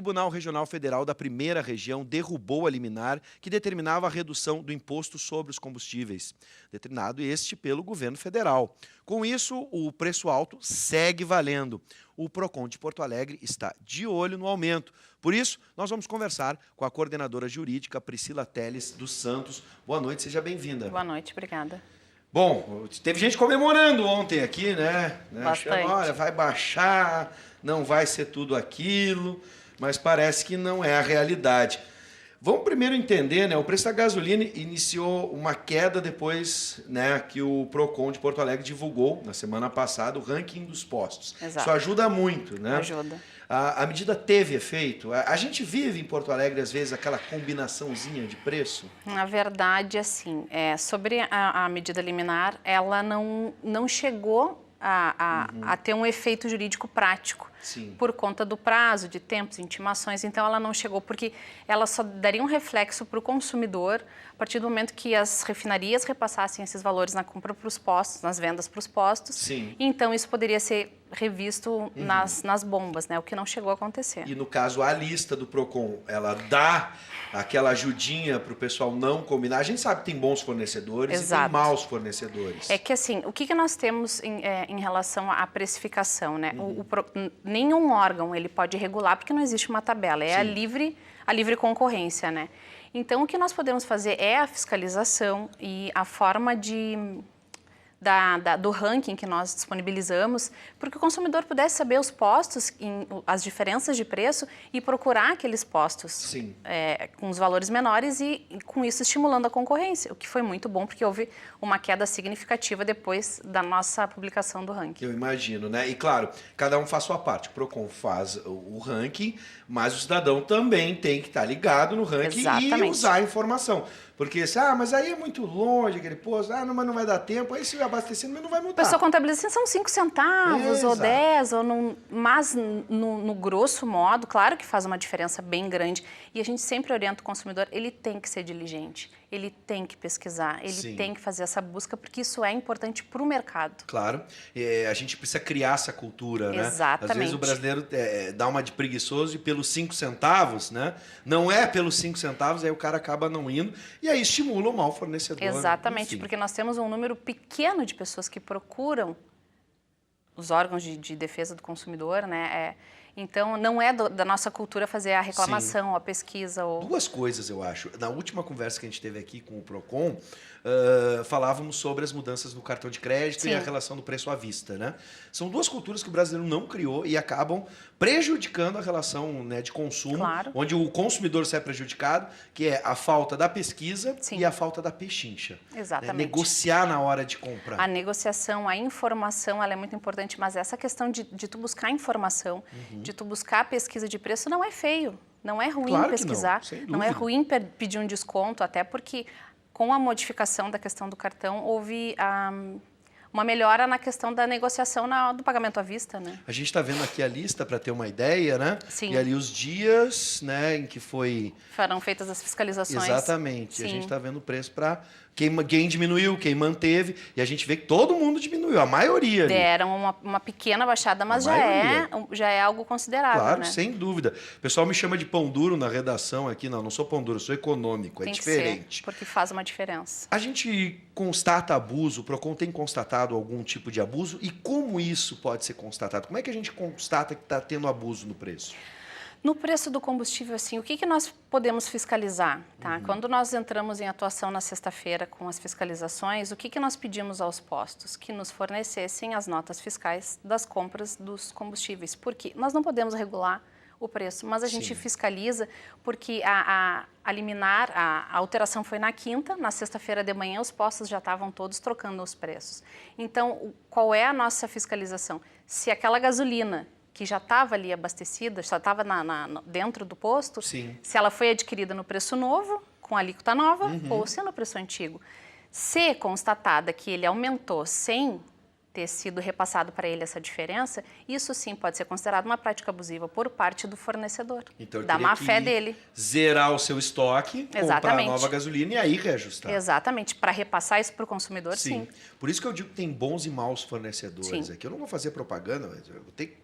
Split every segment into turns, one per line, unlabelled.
Tribunal Regional Federal da Primeira Região derrubou a liminar que determinava a redução do imposto sobre os combustíveis, determinado este pelo governo federal. Com isso, o preço alto segue valendo. O PROCON de Porto Alegre está de olho no aumento. Por isso, nós vamos conversar com a coordenadora jurídica Priscila Teles dos Santos. Boa noite, seja bem-vinda.
Boa noite, obrigada.
Bom, teve gente comemorando ontem aqui, né?
Bastante.
Olha, vai baixar, não vai ser tudo aquilo, mas parece que não é a realidade. Vamos primeiro entender, né? O preço da gasolina iniciou uma queda depois, né, que o PROCON de Porto Alegre divulgou, na semana passada, o ranking dos postos.
Exato.
Isso ajuda muito, né?
Ajuda.
A medida teve efeito? A gente vive em Porto Alegre, às vezes, aquela combinaçãozinha de preço?
Na verdade, assim, sobre a medida liminar, ela não chegou a ter um efeito jurídico prático.
Sim.
Por conta do prazo, de tempos, intimações. Então, ela não chegou, porque ela só daria um reflexo para o consumidor a partir do momento que as refinarias repassassem esses valores na compra para os postos, nas vendas para os postos.
Sim.
Então, isso poderia ser revisto nas bombas, né? O que não chegou a acontecer.
E no caso, a lista do PROCON, ela dá aquela ajudinha para o pessoal não combinar. A gente sabe que tem bons fornecedores.
Exato.
E tem maus fornecedores.
É que assim, o que nós temos em relação à precificação, né? Nenhum órgão ele pode regular porque não existe uma tabela, é a livre concorrência, né? Então, o que nós podemos fazer é a fiscalização e a forma do ranking que nós disponibilizamos, porque o consumidor pudesse saber os postos, as diferenças de preço e procurar aqueles postos com os valores menores e com isso estimulando a concorrência, o que foi muito bom porque houve uma queda significativa depois da nossa publicação do ranking.
Eu imagino, né? E claro, cada um faz sua parte. O PROCON faz o ranking, mas o cidadão também tem que estar ligado no ranking.
Exatamente.
E usar a informação. Porque, mas aí é muito longe aquele posto, mas não vai dar tempo, aí se vai abastecendo, mas não vai mudar.
A pessoa contabiliza, são 5 centavos ou 10, mas no grosso modo, claro que faz uma diferença bem grande. E a gente sempre orienta o consumidor, ele tem que ser diligente, ele tem que pesquisar, ele tem que fazer essa busca, porque isso é importante para o mercado.
Claro, a gente precisa criar essa cultura, né?
Exatamente.
Às vezes o brasileiro dá uma de preguiçoso e pelos 5 centavos, né? Não é pelos 5 centavos, aí o cara acaba não indo e aí estimula o mau fornecedor.
Exatamente,
enfim.
porque nós temos um número pequeno de pessoas que procuram os órgãos de defesa do consumidor, né? Então, não é da nossa cultura fazer a reclamação, a pesquisa.
Duas coisas, eu acho. Na última conversa que a gente teve aqui com o PROCON, falávamos sobre as mudanças no cartão de crédito e a relação do preço à vista, né? São duas culturas que o brasileiro não criou e acabam prejudicando a relação, né, de consumo, onde o consumidor sai prejudicado, que é a falta da pesquisa e a falta da pechincha.
Exatamente.
Né? Negociar na hora de comprar.
A negociação, a informação, ela é muito importante, mas essa questão de tu buscar informação, de tu buscar a pesquisa de preço, não é feio. Não é ruim pesquisar, não é ruim pedir um desconto, até porque com a modificação da questão do cartão, houve uma melhora na questão da negociação do pagamento à vista, né? A
gente está vendo aqui a lista para ter uma ideia, né?
Sim.
E ali os dias, né, em que
foram feitas as fiscalizações.
Exatamente.
Sim.
A gente está vendo o preço para quem diminuiu, quem manteve, e a gente vê que todo mundo diminuiu, a maioria ali.
Deram uma pequena baixada, mas já é algo considerável,
claro,
né?
Sem dúvida. O pessoal me chama de pão duro na redação aqui. Não sou pão duro, sou econômico,
Tem
é diferente.
Que ser, porque faz uma diferença.
A gente constata abuso, o PROCON tem constatado algum tipo de abuso, e como isso pode ser constatado? Como é que a gente constata que está tendo abuso no preço?
No preço do combustível, assim, o que nós podemos fiscalizar? Tá? Quando nós entramos em atuação na sexta-feira com as fiscalizações, o que nós pedimos aos postos? Que nos fornecessem as notas fiscais das compras dos combustíveis. Porque nós não podemos regular o preço, mas a gente fiscaliza porque a liminar, a alteração foi na quinta, na sexta-feira de manhã os postos já estavam todos trocando os preços. Então, qual é a nossa fiscalização? Se aquela gasolina que já estava ali abastecida, já estava dentro do posto, se ela foi adquirida no preço novo, com alíquota nova, ou se no preço antigo. Se constatada que ele aumentou sem ter sido repassado para ele essa diferença, isso sim pode ser considerado uma prática abusiva por parte do fornecedor,
então,
da má fé dele.
Zerar o seu estoque, comprar nova gasolina e aí reajustar.
Exatamente, para repassar isso para o consumidor, sim.
Por isso que eu digo que tem bons e maus fornecedores aqui. Eu não vou fazer propaganda, mas eu vou ter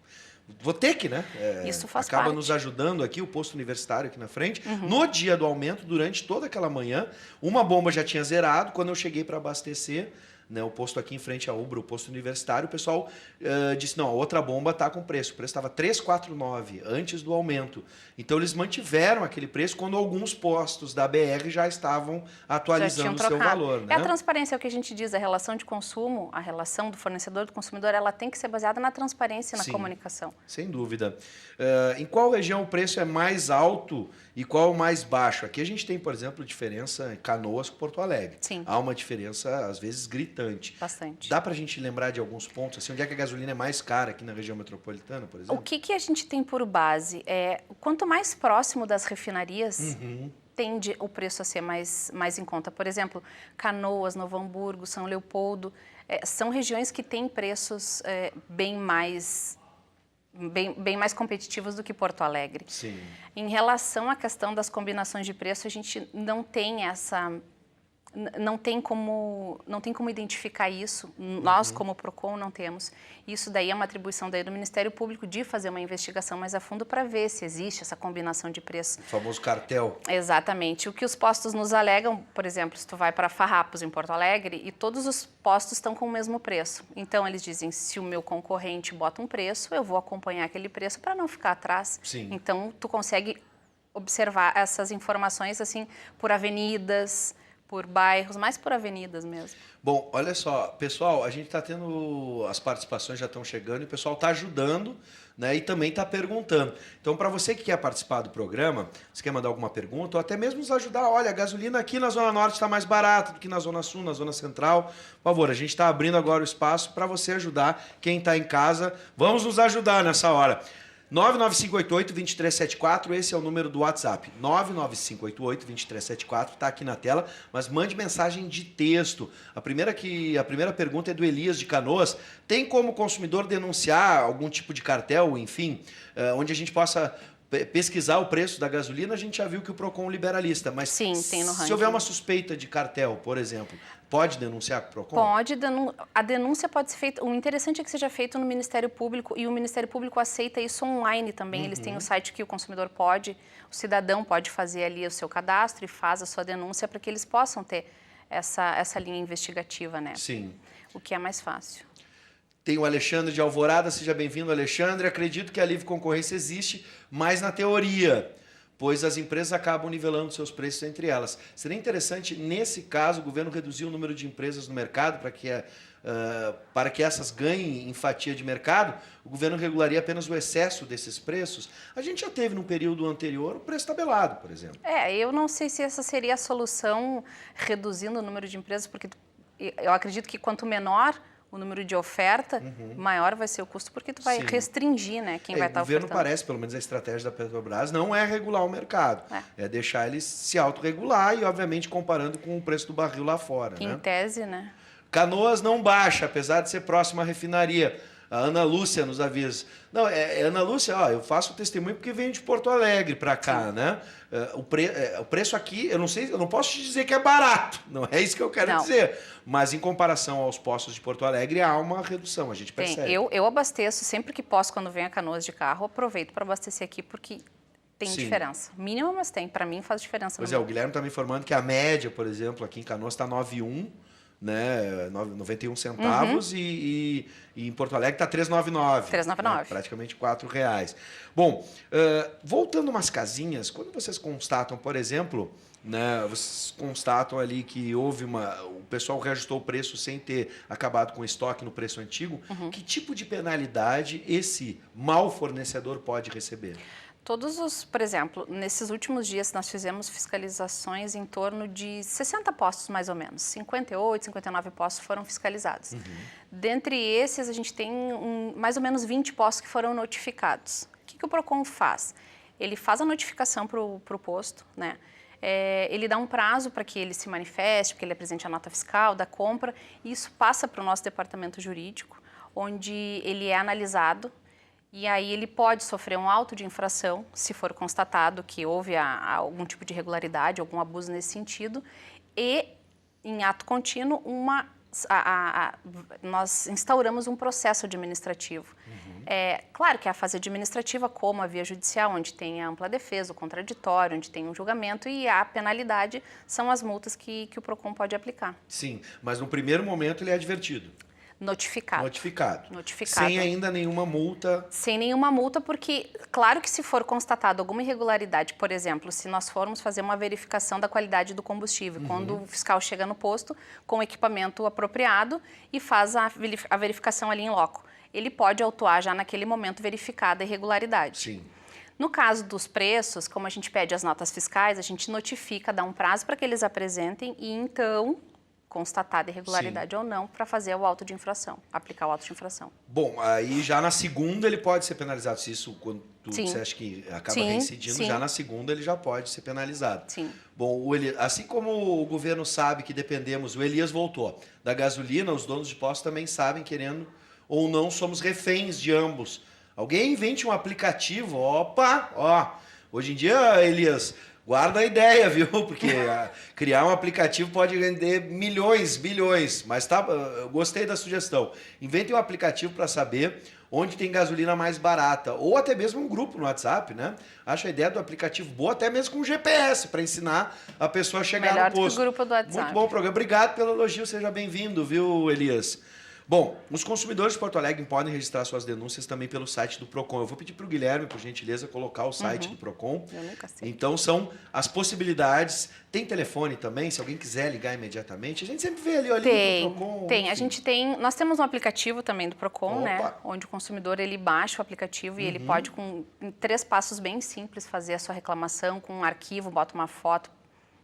Vou ter que, né?
Isso faz
acaba
parte.
nos ajudando aqui, o posto universitário aqui na frente. No dia do aumento, durante toda aquela manhã, uma bomba já tinha zerado. Quando eu cheguei para abastecer, né, o posto aqui em frente à Ubra, o posto universitário, o pessoal disse, não, a outra bomba está com preço. O preço estava 3,49 antes do aumento. Então, eles mantiveram aquele preço quando alguns postos da BR já estavam atualizando o seu valor. Né?
É a transparência, é o que a gente diz, a relação de consumo, a relação do fornecedor do consumidor, ela tem que ser baseada na transparência e na comunicação.
Sem dúvida. Em qual região o preço é mais alto e qual o mais baixo? Aqui a gente tem, por exemplo, diferença em Canoas com Porto Alegre.
Sim.
Há uma diferença, às vezes, gritante.
Bastante.
Dá para a gente lembrar de alguns pontos? Assim, onde é que a gasolina é mais cara aqui na região metropolitana, por exemplo?
O que a gente tem por base? Quanto mais próximo das refinarias, tende o preço a ser mais em conta. Por exemplo, Canoas, Novo Hamburgo, São Leopoldo, são regiões que têm preços bem mais competitivos do que Porto Alegre.
Sim.
Em relação à questão das combinações de preço, a gente não tem não tem como identificar isso. Nós, como Procon, não temos. Isso daí é uma atribuição daí do Ministério Público de fazer uma investigação mais a fundo para ver se existe essa combinação de preço.
O famoso cartel.
Exatamente. O que os postos nos alegam, por exemplo, se tu vai para Farrapos, em Porto Alegre, e todos os postos estão com o mesmo preço. Então, eles dizem, se o meu concorrente bota um preço, eu vou acompanhar aquele preço para não ficar atrás.
Sim.
Então, tu consegue observar essas informações assim por avenidas, por bairros, mais por avenidas mesmo.
Bom, olha só, pessoal, a gente está tendo, as participações já estão chegando e o pessoal está ajudando, né, e também está perguntando. Então, para você que quer participar do programa, se quer mandar alguma pergunta ou até mesmo nos ajudar, olha, a gasolina aqui na Zona Norte está mais barata do que na Zona Sul, na Zona Central. Por favor, a gente está abrindo agora o espaço para você ajudar quem está em casa. Vamos nos ajudar nessa hora. 99588-2374, esse é o número do WhatsApp. 99588-2374, está aqui na tela, mas mande mensagem de texto. A primeira pergunta é do Elias de Canoas. Tem como o consumidor denunciar algum tipo de cartel, enfim, onde a gente possa pesquisar o preço da gasolina? A gente já viu que o Procon liberalista, mas
sim, tem no ranking.
Se houver uma suspeita de cartel, por exemplo, pode denunciar com o Procon?
Pode, a denúncia pode ser feita, o interessante é que seja feito no Ministério Público e o Ministério Público aceita isso online também, eles têm o site que o consumidor pode, o cidadão pode fazer ali o seu cadastro e faz a sua denúncia para que eles possam ter essa linha investigativa, né?
Sim.
O que é mais fácil.
Tem o Alexandre de Alvorada, seja bem-vindo, Alexandre. Acredito que a livre concorrência existe, mas na teoria, pois as empresas acabam nivelando seus preços entre elas. Seria interessante, nesse caso, o governo reduzir o número de empresas no mercado para que essas ganhem em fatia de mercado, o governo regularia apenas o excesso desses preços. A gente já teve, no período anterior, o preço tabelado, por exemplo.
Eu não sei se essa seria a solução, reduzindo o número de empresas, porque eu acredito que quanto menor o número de oferta, maior vai ser o custo, porque tu vai restringir, né, quem vai estar ofertando.
O governo parece, pelo menos a estratégia da Petrobras, não é regular o mercado. É deixar eles se autorregular e, obviamente, comparando com o preço do barril lá fora.
Em tese, né?
Canoas não baixa, apesar de ser próxima à refinaria. A Ana Lúcia nos avisa. Não, Ana Lúcia, eu faço testemunho porque venho de Porto Alegre para cá, né? O preço aqui, eu não posso te dizer que é barato, não é isso que eu quero dizer. Mas em comparação aos postos de Porto Alegre, há uma redução, a gente percebe.
Eu abasteço sempre que posso, quando venho a Canoas de carro, aproveito para abastecer aqui, porque tem diferença. Mínima, mas tem. Para mim faz diferença.
Pois o Guilherme está me informando que a média, por exemplo, aqui em Canoas está 9,1, né, 91 centavos e em Porto Alegre está 3,99.
3,99.
Né, praticamente R$4. Bom, voltando umas casinhas, quando vocês constatam, por exemplo, né, vocês constatam ali que o pessoal reajustou o preço sem ter acabado com o estoque no preço antigo, que tipo de penalidade esse mau fornecedor pode receber?
Por exemplo, nesses últimos dias nós fizemos fiscalizações em torno de 60 postos mais ou menos, 58, 59 postos foram fiscalizados. Dentre esses a gente tem mais ou menos 20 postos que foram notificados. O que o Procon faz? Ele faz a notificação para o posto, né? Ele dá um prazo para que ele se manifeste, que ele apresente a nota fiscal da compra, e isso passa para o nosso departamento jurídico, onde ele é analisado. E aí ele pode sofrer um auto de infração, se for constatado que houve algum tipo de irregularidade, algum abuso nesse sentido, e, em ato contínuo, uma nós instauramos um processo administrativo. Claro que a fase administrativa, como a via judicial, onde tem a ampla defesa, o contraditório, onde tem um julgamento e a penalidade, são as multas que o PROCON pode aplicar.
Sim, mas no primeiro momento ele é advertido.
Notificado.
Notificado.
Notificado.
Sem ainda nenhuma multa.
Sem nenhuma multa, porque, claro que se for constatado alguma irregularidade, por exemplo, se nós formos fazer uma verificação da qualidade do combustível, quando o fiscal chega no posto com o equipamento apropriado e faz a verificação ali em loco, ele pode autuar já naquele momento verificada a irregularidade.
Sim.
No caso dos preços, como a gente pede as notas fiscais, a gente notifica, dá um prazo para que eles apresentem e então constatada irregularidade ou não para fazer o auto de infração, aplicar o auto de infração.
Bom, aí já na segunda ele pode ser penalizado. Se isso, quando você acha que acaba reincidindo, já na segunda ele já pode ser penalizado.
Sim.
Bom, assim como o governo sabe que dependemos, o Elias voltou, da gasolina, os donos de postos também sabem, querendo ou não, somos reféns de ambos. Alguém invente um aplicativo, hoje em dia, Elias, guarda a ideia, viu? Porque criar um aplicativo pode render milhões, bilhões. Mas eu gostei da sugestão. Inventem um aplicativo para saber onde tem gasolina mais barata. Ou até mesmo um grupo no WhatsApp, né? Acho a ideia do aplicativo boa, até mesmo com GPS, para ensinar a pessoa a chegar no posto.
Melhor que o grupo do WhatsApp.
Muito bom programa. Obrigado pelo elogio, seja bem-vindo, viu, Elias? Bom, os consumidores de Porto Alegre podem registrar suas denúncias também pelo site do PROCON. Eu vou pedir para o Guilherme, por gentileza, colocar o site do PROCON.
Eu nunca sei.
Então, são as possibilidades. Tem telefone também, se alguém quiser ligar imediatamente. A gente sempre vê ali no PROCON.
Tem. Nós temos um aplicativo também do PROCON, né? Onde o consumidor ele baixa o aplicativo e ele pode, em 3 passos bem simples, fazer a sua reclamação com um arquivo, bota uma foto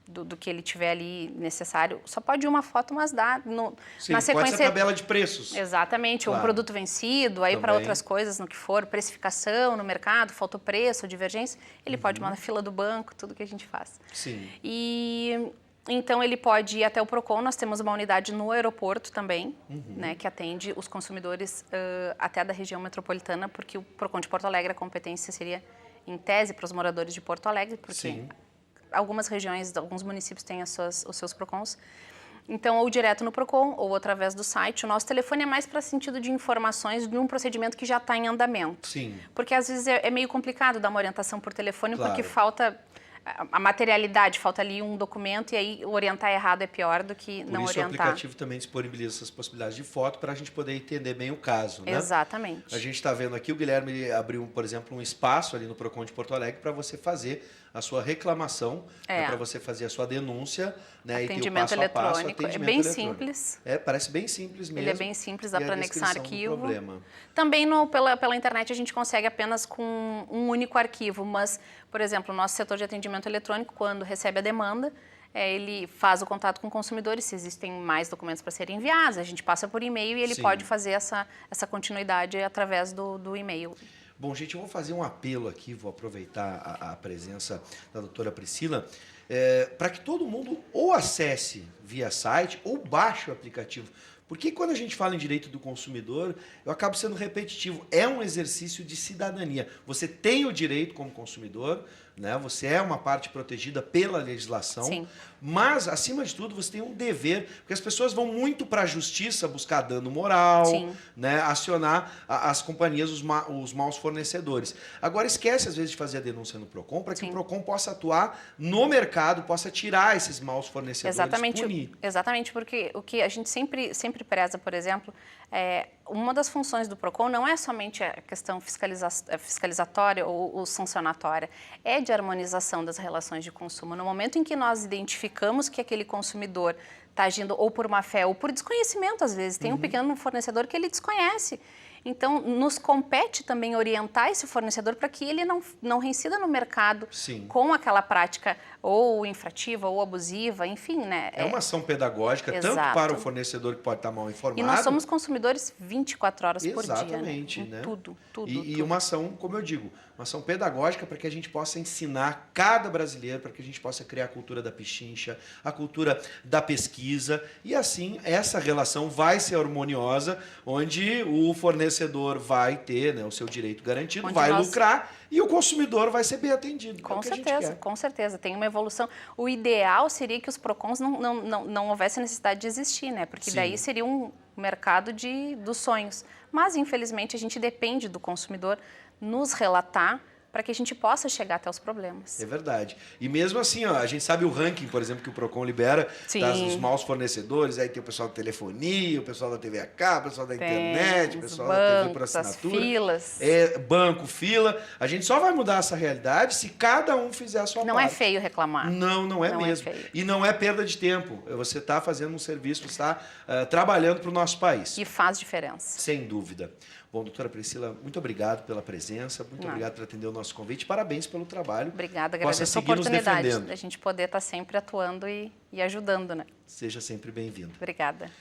do que ele tiver ali necessário. Só pode ir uma foto, mas dá.
Na sequência, pode ser a tabela de preços.
Exatamente. Claro. Um produto vencido, aí para outras coisas, no que for, precificação no mercado, faltou preço, divergência, ele pode ir na fila do banco, tudo que a gente faz.
Sim.
E então ele pode ir até o PROCON. Nós temos uma unidade no aeroporto também, né, que atende os consumidores até da região metropolitana, porque o PROCON de Porto Alegre, a competência seria, em tese, para os moradores de Porto Alegre, porque
Sim.
Algumas regiões, alguns municípios têm os seus PROCONs. Então, ou direto no PROCON, ou através do site. O nosso telefone é mais para sentido de informações de um procedimento que já está em andamento.
Sim.
Porque, às vezes, é meio complicado dar uma orientação por telefone,
Claro.
porque falta a materialidade, falta ali um documento, e aí orientar errado é pior do que não orientar.
Por isso o aplicativo também disponibiliza essas possibilidades de foto para a gente poder entender bem o caso, né?
Exatamente.
A gente está vendo aqui, o Guilherme abriu, por exemplo, um espaço ali no PROCON de Porto Alegre para você fazer a sua reclamação, para você fazer a sua denúncia, né?
Atendimento
e ter o passo a passo,
eletrônico.
atendimento
é bem
eletrônico.
simples.
Parece bem simples mesmo.
Ele é bem simples, dá para anexar arquivo.
Problema.
Também pela internet a gente consegue apenas com um único arquivo, mas, por exemplo, o nosso setor de atendimento eletrônico, quando recebe a demanda, ele faz o contato com o consumidor e se existem mais documentos para serem enviados, a gente passa por e-mail e ele pode fazer essa continuidade através do e-mail.
Bom, gente, eu vou fazer um apelo aqui, vou aproveitar a presença da doutora Priscila, para que todo mundo ou acesse via site ou baixe o aplicativo. Porque quando a gente fala em direito do consumidor, eu acabo sendo repetitivo. É um exercício de cidadania. Você tem o direito como consumidor, né? Você é uma parte protegida pela legislação,
Sim.
Mas, acima de tudo, você tem um dever, porque as pessoas vão muito para a justiça buscar dano moral, né? Acionar as companhias, os maus fornecedores. Agora, esquece, às vezes, de fazer a denúncia no PROCON, para que o PROCON possa atuar no mercado, possa tirar esses maus fornecedores, punir.
Exatamente, porque o que a gente sempre preza, por exemplo, uma das funções do PROCON não é somente a questão fiscalizatória ou sancionatória, é de harmonização das relações de consumo. No momento em que nós identificamos que aquele consumidor está agindo ou por má fé ou por desconhecimento, às vezes, tem um pequeno fornecedor que ele desconhece. Então, nos compete também orientar esse fornecedor para que ele não reincida no mercado com aquela prática ou infrativa ou abusiva, enfim, né?
É uma ação pedagógica, tanto para o fornecedor que pode estar mal informado.
E nós somos consumidores 24 horas por dia.
Exatamente, né?
Tudo.
E uma ação, como eu digo, uma ação pedagógica para que a gente possa ensinar cada brasileiro, para que a gente possa criar a cultura da pechincha, a cultura da pesquisa, e assim essa relação vai ser harmoniosa, onde o fornecedor vai ter, né, o seu direito garantido,
Onde
vai
nós...
lucrar e o consumidor vai ser bem atendido.
Com
é o que
certeza,
a gente quer.
com certeza. Tem uma evolução. O ideal seria que os PROCONs não houvesse necessidade de existir, né? Porque
Sim.
daí seria um mercado dos sonhos. Mas, infelizmente, a gente depende do consumidor nos relatar para que a gente possa chegar até os problemas.
É verdade. E mesmo assim, ó, a gente sabe o ranking, por exemplo, que o PROCON libera dos maus fornecedores, aí tem o pessoal da telefonia, o pessoal da TV a cabo, o pessoal da internet, o pessoal da TV por assinatura.
As filas.
Banco, fila. A gente só vai mudar essa realidade se cada um fizer a sua parte.
Não é feio reclamar.
Não é mesmo. E não é perda de tempo. Você está fazendo um serviço, você está trabalhando para o nosso país.
E faz diferença.
Sem dúvida. Bom, doutora Priscila, muito obrigado pela presença, muito obrigado por atender o nosso convite, parabéns pelo trabalho.
Obrigada, agradeço a oportunidade da gente poder estar sempre atuando e ajudando, né?
Seja sempre bem-vindo.
Obrigada.